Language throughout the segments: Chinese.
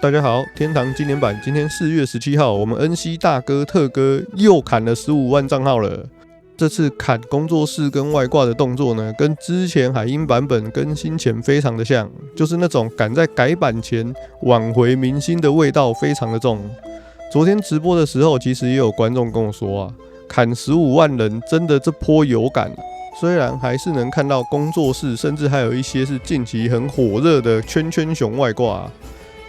大家好，天堂今年版今天4月17號，我們恩熙大哥特哥又砍了15萬賬號了。這次砍工作室跟外掛的動作呢，跟之前海鷹版本更新前非常的像，就是那種趕在改版前挽回民心的味道非常的重。昨天直播的時候，其實也有觀眾跟我說啊，砍15萬人真的這波有感。雖然還是能看到工作室，甚至還有一些是近期很火熱的圈圈熊外掛，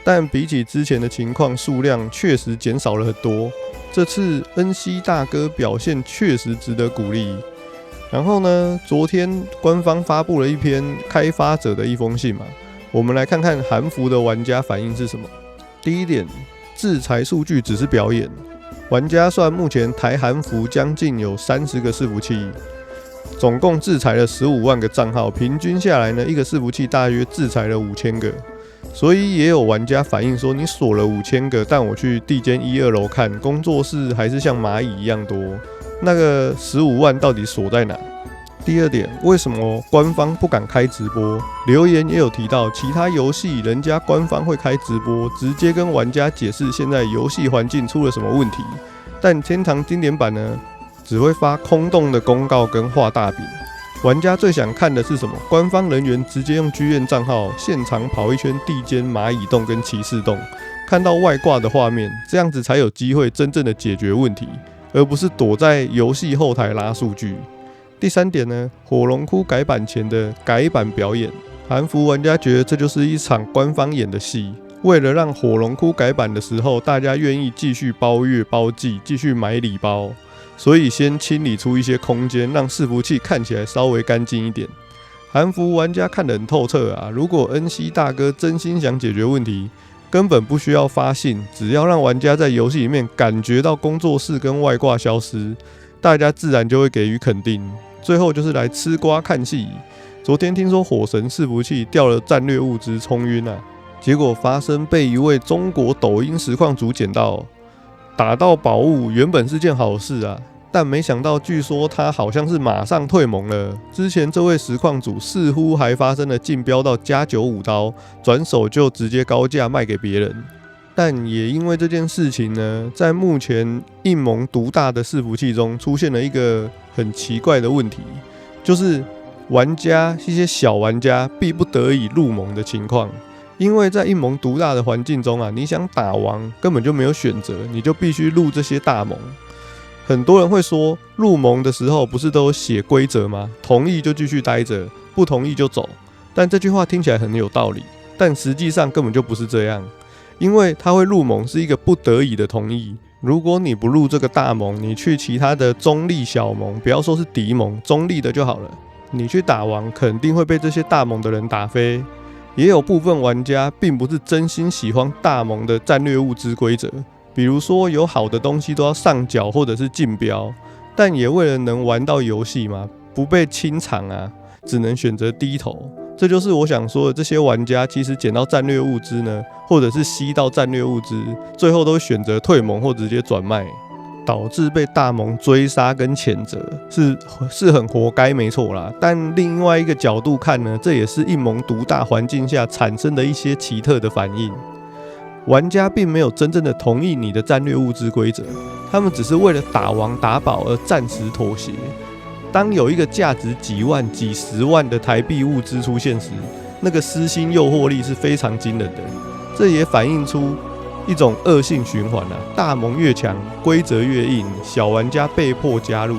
但比起之前的情況，數量確實減少了很多。這次恩熙大哥表現確實值得鼓勵。然後呢，昨天官方發布了一篇開發者的一封信嘛，我們來看看韓服的玩家反應是什麼。第一點，制裁數據只是表演，玩家算目前台韓服將近有30個伺服器，總共制裁了15萬個賬號，平均下來呢，一個伺服器大約制裁了5000個。所以也有玩家反映說，你鎖了5000個，但我去地間1、2樓看，工作室還是像螞蟻一樣多。那個15萬到底鎖在哪？第二點，為什麼官方不敢開直播？留言也有提到，其他遊戲人家官方會開直播，直接跟玩家解釋現在遊戲環境出了什麼問題。但天堂經典版呢，只會發空洞的公告跟畫大餅。玩家最想看的是什麼？官方人員直接用劇院賬號現場跑一圈地間螞蟻洞跟騎士洞，看到外掛的畫面，這樣子才有機會真正的解決問題，而不是躲在遊戲後台拉數據。第三點呢，火龍窟改版前的改版表演，韓服玩家覺得這就是一場官方演的戲，為了讓火龍窟改版的時候大家願意繼續包月包季，繼續買禮包。所以先清理出一些空間，讓伺服器看起來稍微乾淨一點。韓服玩家看得很透徹啊！如果恩熙大哥真心想解決問題，根本不需要發信，只要讓玩家在遊戲裡面感覺到工作室跟外掛消失，大家自然就會給予肯定。最後就是來吃瓜看戲。昨天聽說火神伺服器掉了戰略物資衝暈啊，結果發生被一位中國抖音實況主撿到。打到寶物原本是件好事啊，但沒想到據說他好像是馬上退盟了。之前這位實況主似乎還發生了競標到加95刀，轉手就直接高價賣給別人。但也因為這件事情呢，在目前應盟獨大的伺服器中出現了一個很奇怪的問題，就是玩家一些小玩家逼不得已入盟的情況。因為在应盟獨大的環境中啊，你想打王根本就沒有選擇，你就必須入這些大盟。很多人會說，入盟的時候不是都有寫規則嗎？同意就繼續待着，不同意就走。但這句話聽起來很有道理，但實際上根本就不是這樣。因為他會入盟是一個不得已的同意。如果你不入這個大盟，你去其他的中立小盟，不要說是敵盟，中立的就好了，你去打王肯定會被這些大盟的人打飛。也有部分玩家並不是真心喜歡大盟的戰略物資規則，比如說有好的東西都要上繳或者是競標，但也為了能玩到遊戲嘛，不被清場啊，只能選擇低頭。這就是我想說的，這些玩家其實撿到戰略物資呢，或者是吸到戰略物資，最後都選擇退盟或直接轉賣，導致被大盟追殺跟譴責，是很活該沒錯啦。但另外一個角度看呢，這也是應盟獨大環境下產生的一些奇特的反應。玩家並沒有真正的同意你的戰略物資規則，他們只是為了打王打寶而暫時妥協。當有一個價值幾萬、幾十萬的台幣物資出現時，那個私心誘惑力是非常驚人的。這也反映出一種惡性循環啊，大盟越強，規則越硬，小玩家被迫加入，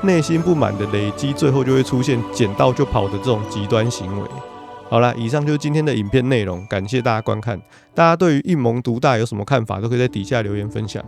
內心不滿的累積，最後就會出現撿到就跑的這種極端行為。好啦，以上就是今天的影片內容，感謝大家觀看。大家對於應盟獨大有什麼看法，都可以在底下留言分享。